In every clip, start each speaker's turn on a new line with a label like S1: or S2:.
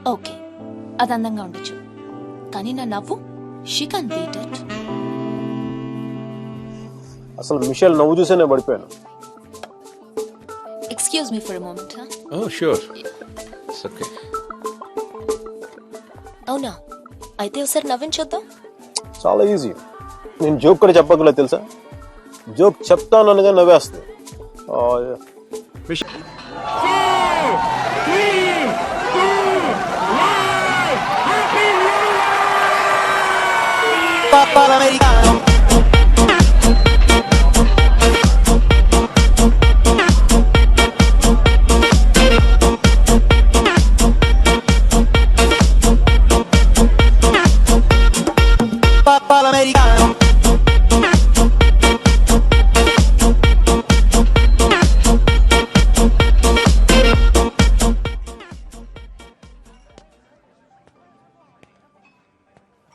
S1: Okay, అది అందంగా ఉండొచ్చు, కానీ నా నవ్వు షీ కాన్ బీట్ ఇట్.
S2: అసలు మిషేల్ నవ్వు చూసే నేను పడిపోయాను.
S1: Excuse me for a moment.
S3: Oh, sure. It's okay.
S1: అవునా, అయితే ఒకసారి నవ్వించొద్దాం.
S2: చాలా ఈజీ. నేను జోక్ కూడా చెప్పగల తెలుసా? జోక్ చెప్తాను అనగా నవ్వేస్తుంది.
S3: Michelle.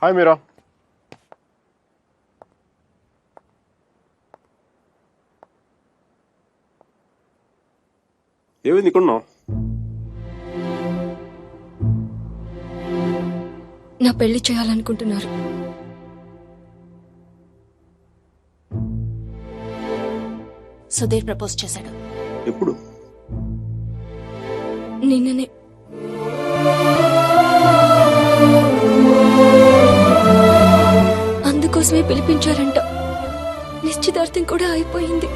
S2: హాయ్ మీరా. ఏమైంది ఇక్కడున్నావు?
S4: నా పెళ్లి చేయాలనుకుంటున్నారు.
S1: సుధీర్ ప్రపోజ్ చేశాడు.
S2: ఎప్పుడు?
S4: నిన్ననే. అందుకోసమే పిలిపించారంట. నిశ్చితార్థం కూడా అయిపోయింది.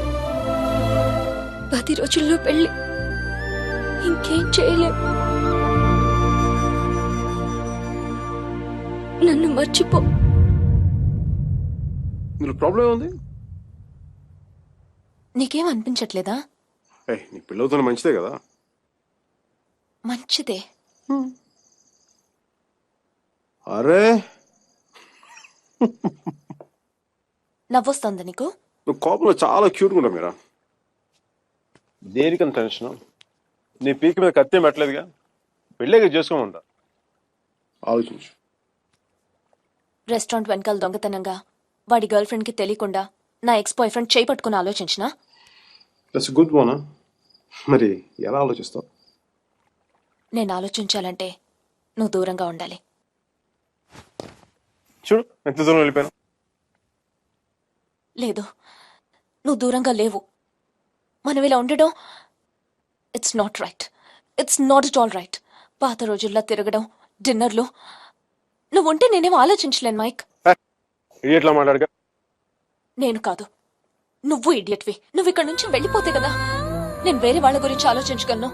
S4: 10 రోజుల్లో పెళ్లి. ఇంకేం చేయలేం. నన్ను మర్చిపో.
S2: ఇందులో ప్రాబ్లం ఏముంది?
S1: నీకేం అనిపించట్లేదా?
S2: నీ పిల్లలతో మంచిదే కదా.
S1: మంచిదే.
S2: అరే
S1: నవ్వొస్తుందా నీకు?
S2: నువ్వు కోపంలో చాలా క్యూట్గా ఉంటావు మీరా. దేనికని టెన్షన్? నీ పీక మీద కత్తి పెట్టలేదుగా. పెళ్ళేగా చేసుకోమంటా. ఆలోచించు.
S1: రెస్టారెంట్ వెనకాల దొంగతనంగా వాడి గర్ల్ ఫ్రెండ్ కి తెలియకుండా నా ఎక్స్ బాయ్ ఫ్రెండ్ చేయి పట్టుకుని ఆలోచించినా?
S2: That's good Mona. మరి ఎలా ఆలోచిస్తావు?
S1: నేను ఆలోచించాలంటే నువ్వు దూరంగా ఉండాలి.
S2: చూడు ఎంత దూరం వెళ్ళిపోయాను.
S1: లేదు, నువ్వు దూరంగా లేవు. మనం ఇలా ఉండడం it's not right. It's not it all right. పాత రోజుల్లో తిరగడం, డిన్నర్లు. నువ్వు ఉంటే నేనేమో ఆలోచించలేను మైక్.
S2: ఇట్లా మాట్లాడగా.
S1: నేను కాదు, నువ్వు ఇడియట్వి. నువ్వు ఇక్కడ నుంచి వెళ్ళిపోతే కదా నేను వేరే వాళ్ళ గురించి ఆలోచించగలను.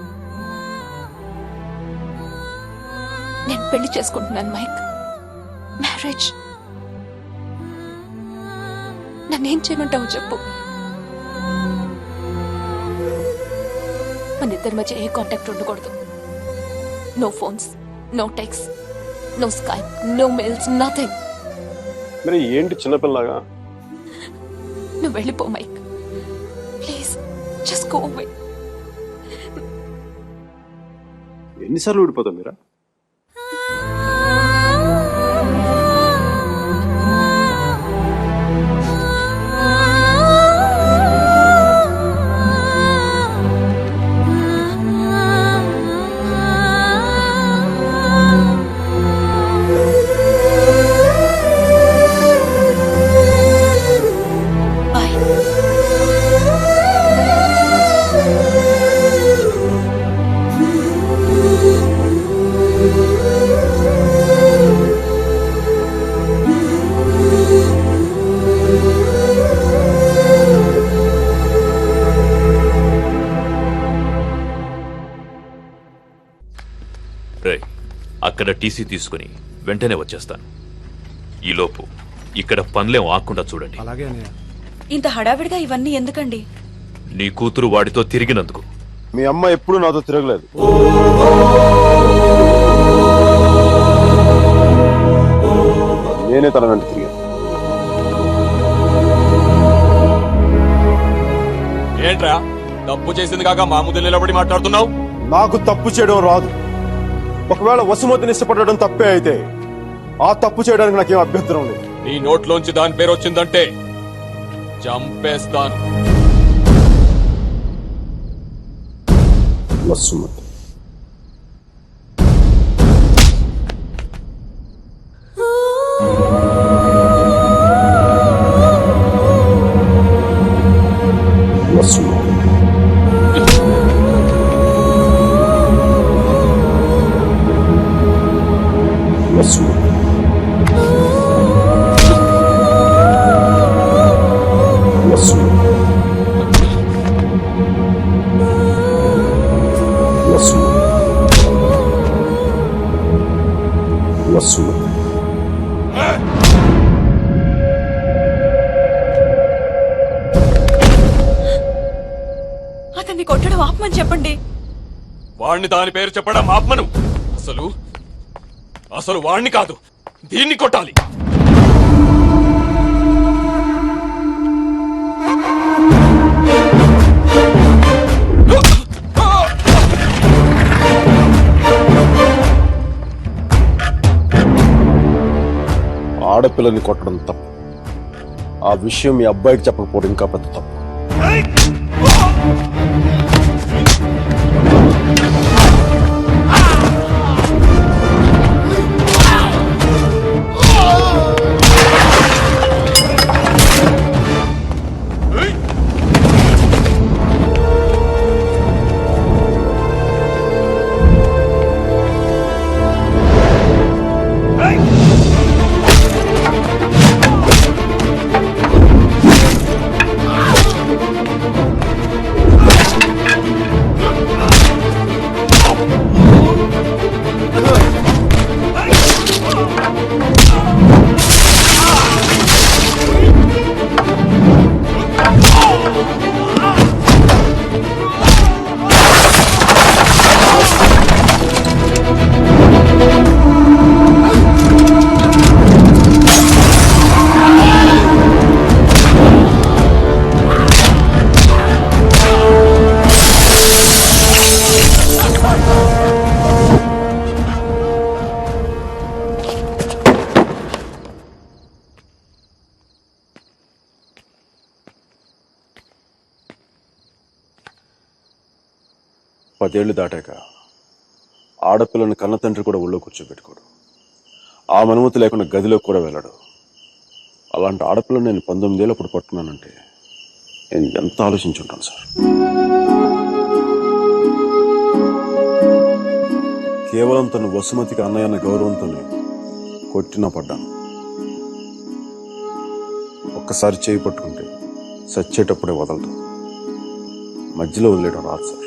S1: నేను పెళ్లి చేసుకుంటున్నాను మైక్. మ్యారేజ్. నన్నేం చేయమంటావు చెప్పు. మన ఇద్దరి మధ్య ఏ కాంటాక్ట్ ఉండకూడదు. No phones, no text, no Skype, no mails, nothing.
S2: మరి ఏంటి చిన్నపిల్లగా?
S1: నువ్వు వెళ్ళిపో Mike. Please just go away.
S2: ఎన్నిసార్లు ఊడిపోతావు మీరా?
S5: అక్కడ టీసీ తీసుకుని వెంటనే వచ్చేస్తాను. ఈలోపు ఇక్కడ పనులేం ఆకుండా చూడండి.
S6: ఇంత హడావిడిగా ఇవన్నీ ఎందుకండి?
S5: నీ కూతురు వాడితో తిరిగినందుకు.
S2: మీ అమ్మ ఎప్పుడు నాతో తిరగలేదు. నేనే తన వెంట తిరిగాను.
S7: ఏంట్రా తప్పు చేసింది కాక మా ముందు నిలబడి మాట్లాడుతున్నావు?
S2: నాకు తప్పు చేయడం రాదు. ఒకవేళ వసుమతిని ఇష్టపడడం తప్పే అయితే ఆ తప్పు చేయడానికి నాకేం అభ్యంతరం లేదు.
S7: నీ నోట్లోంచి దాని పేరు వచ్చిందంటే చంపేస్తాను.
S2: వసుమతి వసు వసు వసు వసు
S6: అతన్ని కొట్టడం ఆపమని చెప్పండి.
S7: వాణ్ణి దాని పేరు చెప్పడం ఆత్మను. అసలు వాణ్ణి కాదు, దీన్ని కొట్టాలి.
S2: ఆడపిల్లని కొట్టడం తప్పు. ఆ విషయం మీ అబ్బాయికి చెప్పకపోవడం ఇంకా పెద్ద తప్పు. పదేళ్లు దాటాక ఆడపిల్లని కన్న తండ్రి కూడా ఒళ్ళో కూర్చోబెట్టుకోడు. ఆ అనుమతి లేకుండా గదిలోకి కూడా వెళ్ళాడు. అలాంటి ఆడపిల్లని నేను 19 ఏళ్ళప్పుడు పట్టుకున్నానంటే నేను ఎంత ఆలోచించుంటాను సార్. కేవలం తను వసుమతికి అన్నయ్య అన్న గౌరవంతోనే కొట్టినా పడ్డాను. ఒక్కసారి చేయి పట్టుకుంటే చచ్చేటప్పుడే వదలదు. మధ్యలో వదిలేయడం రాదు సార్.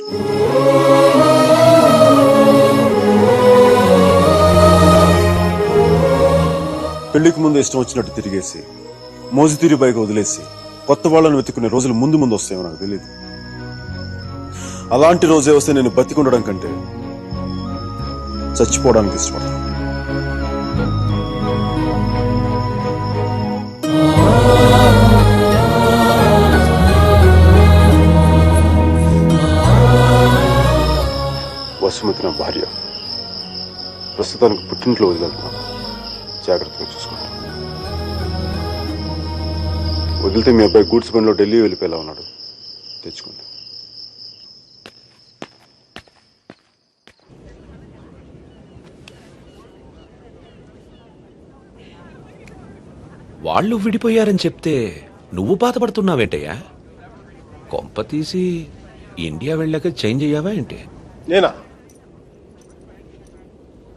S2: పెళ్లికి ముందు ఇష్టం వచ్చినట్టు తిరిగేసి మోజుతీరి బైక్ వదిలేసి కొత్త వాళ్ళని వెతుక్కునే రోజులు ముందు ముందు వస్తాయో నాకు తెలియదు. అలాంటి రోజే వస్తే నేను బతికుండడం కంటే చచ్చిపోవడానికి ఇష్టపడతాను. వసుమతి నా భార్య. ప్రస్తుతానికి పుట్టింట్లో వదిలేస్తున్నాను. జాగ్రత్తగా చూసుకోండి. వదిలితే మీ అబ్బాయి గూడ్స్ బండిలో ఢిల్లీ వెళ్ళిపోయేలా ఉన్నాడు. తెచ్చుకోండి.
S3: వాళ్ళు విడిపోయారని చెప్తే నువ్వు బాధపడుతున్నావేంటయ్యా? కొంప తీసి ఇండియా వెళ్ళాక చేంజ్ అయ్యావా ఏంటి?
S2: నేనా?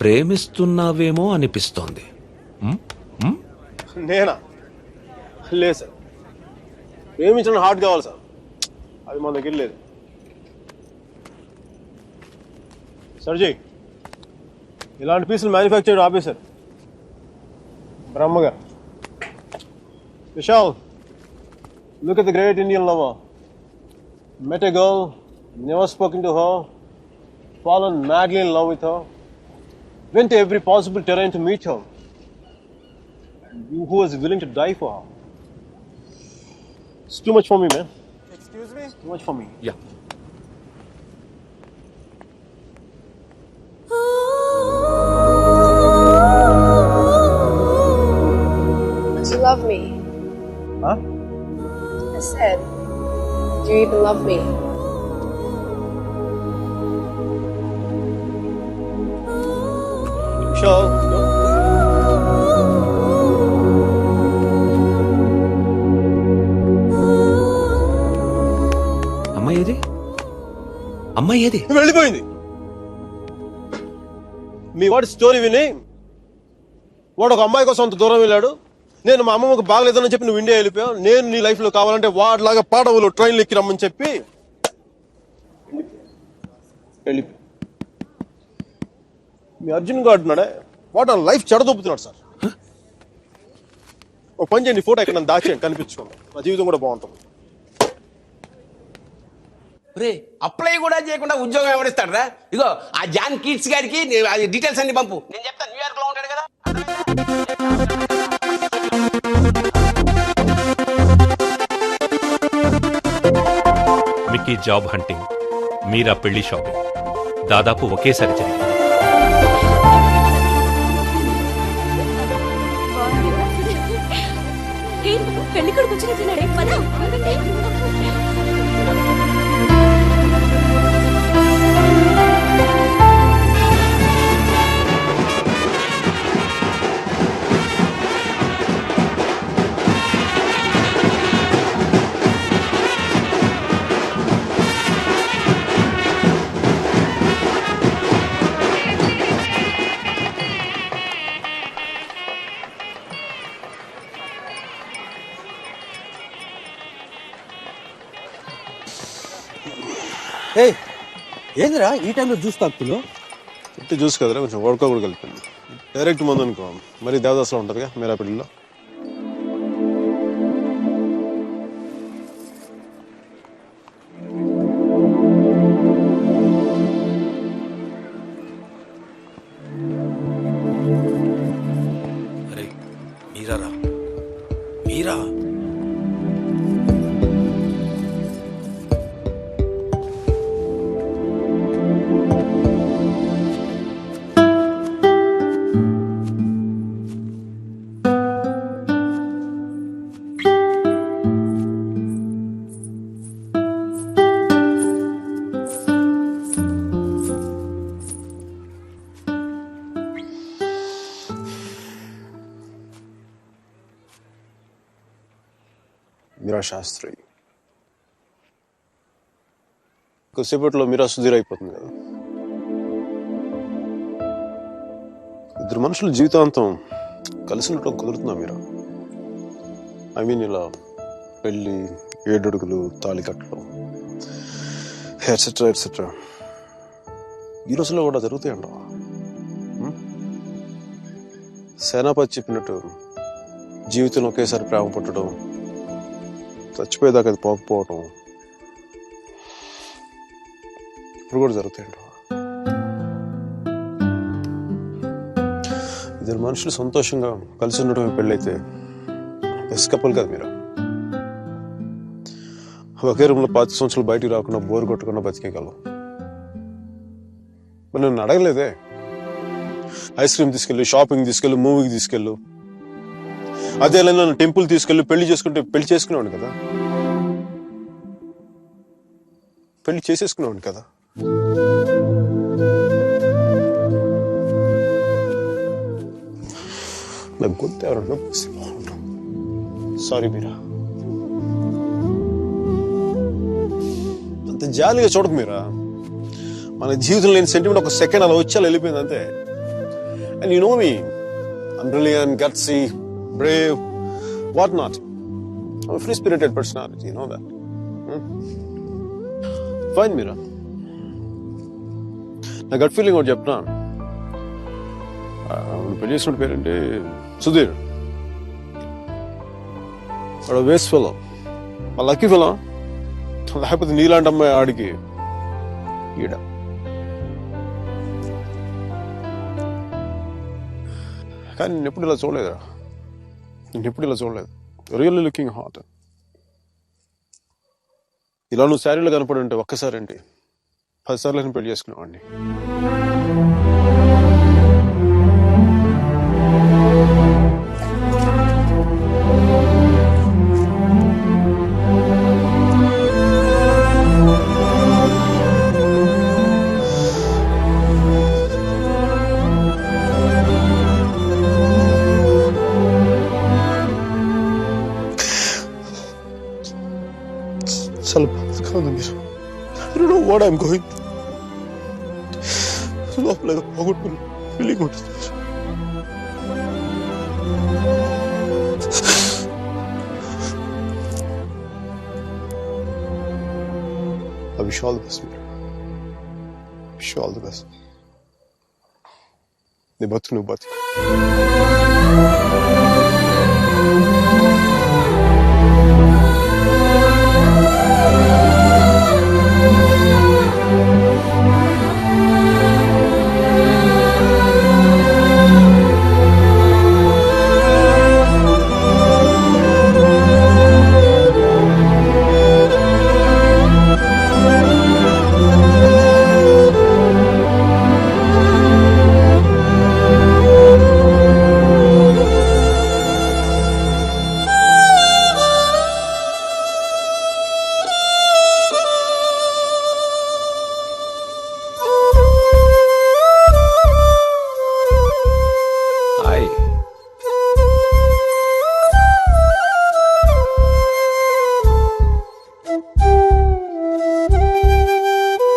S3: ప్రేమిస్తున్నావేమో అనిపిస్తోంది.
S2: నేనా? లేదు సార్. ప్రేమించడం హార్ట్ కావాలి సార్. అది మన దగ్గర లేదు. సర్జీ, ఇలాంటి పీసులు మ్యానుఫ్యాక్చర్ ఆపేశారు. బ్రహ్మగా. Vishal, look at the great Indian lover. Met a girl, never spoken to her, fallen madly in love with her, went to every possible terrain to meet her, and you who was willing to die for her. It's too much for me, man. Excuse me? It's too much for me.
S3: Yeah.
S8: Do you love me?
S2: Huh?
S8: I said, do you even love me?
S2: Vishal, no.
S3: అమ్మాయి ఏది?
S2: వెళ్ళిపోయింది. మీ వాడి story విని వాడు ఒక అమ్మాయి కోసం అంత దూరం వెళ్ళాడు. నేను మా అమ్మమ్మకి బాగలేదని చెప్పి నువ్వు ఇండియా వెళ్ళిపోయావు. నేను నీ లైఫ్ లో కావాలంటే వాడిలాగా పాడవులు ట్రైన్లు ఎక్కి రమ్మని చెప్పి వెళ్ళిపోయి మీ అర్జున్ గారు అంటున్నాడే వాడు లైఫ్ చెడదొప్పుతున్నాడు సార్. ఒక పని చేయండి, ఫోటో ఎక్కడ దాచేయండి, కనిపించుకోండి, నా జీవితం కూడా బాగుంటుంది.
S9: రే అప్లై కూడా చేయకుండా ఉద్యోగం ఎవరిస్తాడు రా? ఇగో ఆ జాన్ కిడ్స్ గారికి అది డీటెయిల్స్ అన్ని పంపు, నేను చెప్తాను. న్యూయార్క్ లో ఉంటాడు కదా.
S5: మిక్కీ జాబ్ హంటింగ్, మీరా పెళ్లి షాపింగ్ దాదాపు ఒకేసారి జరిగింది.
S1: పెళ్లి కొడుకు వచ్చినట్టున్నాడే పదా.
S10: ఏందిరా ఈ టైంలో జ్యూస్ తాగుతున్నావు?
S2: ఇంటి జ్యూస్ కదరా, కొంచెం వడక కూడా కలిపింది. డైరెక్ట్ మందు అనుకో మరి దేవదాస్లో ఉంటుందిగా మీరా పెళ్లిలో.
S3: అరే మీరా మీరా
S2: మీరా శాస్త్రి కొద్దిసేపట్లో మీరా సుధీర్ అయిపోతుంది కదా. ఇద్దరు మనుషులు జీవితాంతం కలిసి ఉండటం కుదురుతుందా మీరా? ఐ మీన్ ఇలా పెళ్ళి, 7 అడుగులు, తాళి కట్టడం, ఎట్సెట్రా ఎట్సెట్రా ఈ రోజుల్లో కూడా జరుగుతాయంట. సేనాపతి చెప్పినట్టు జీవితంలో ఒకేసారి ప్రేమ పుట్టడం, చచ్చిపోయేదాకా అది పోకపోవటం ఇప్పుడు కూడా జరుగుతాయంట. ఇద్దరు మనుషులు సంతోషంగా కలిసి ఉండటం పెళ్ళైతే బెస్ట్ కపుల్ కదా మీరు. ఒకే రూమ్లో 5 సంవత్సరాలు బయటికి రాకుండా బోర్ కొట్టకుండా బతికేయగలవు. మరి నన్ను అడగలేదే, ఐస్ క్రీమ్ తీసుకెళ్ళు, షాపింగ్ తీసుకెళ్ళు, మూవీకి తీసుకెళ్ళు, అదే నన్ను టెంపుల్ తీసుకెళ్ళి పెళ్లి చేసుకుంటే పెళ్లి చేసుకునేవాడు కదా, పెళ్లి చేసేసుకునేవాడు కదా. నాకు గొంతు ఎవరన్నా బాగుంటాం. సారీ మీరా, అంత జాలిగా చూడకు మీరా. మన జీవితంలో లేని సెంటిమెంట్ ఒక సెకండ్ అలా వచ్చి అలా వెళ్ళిపోయింది అంతే. And you know me, I'm brilliant, gutsy, brave, what not. I'm a free-spirited personality, you know that. Fine, Meera. నా గట్ ఫీలింగ్ ఒకటి చెప్తున్నా. పెళ్లి చేసిన పేరేంటి? సుధీర్. వాడు వేస్ట్ ఫెలో, మా లక్కీ ఫెలో. లేకపోతే నీలాంటి అమ్మాయి ఆడికి ఈడ. కానీ నేను ఎప్పుడు ఇలా చూడలేదురా, నేను ఎప్పుడు ఇలా చూడలేదు. Really looking hot. ఇలా నువ్వు శారీలో కనపడి ఉంటే ఒక్కసారి ఏంటి 10 సార్లు నేను పెళ్లి చేసుకునేవాడిని. చాలా బాధగా ఉంది మీరు. I don't know what I'm going through. లోపల ఏదో పోగొట్టుకుని ఫీలింగ్ ఉంటుంది. I wish you all the best, Mira. Wish you all the best. నీ బతుకు నువ్వు బతుకు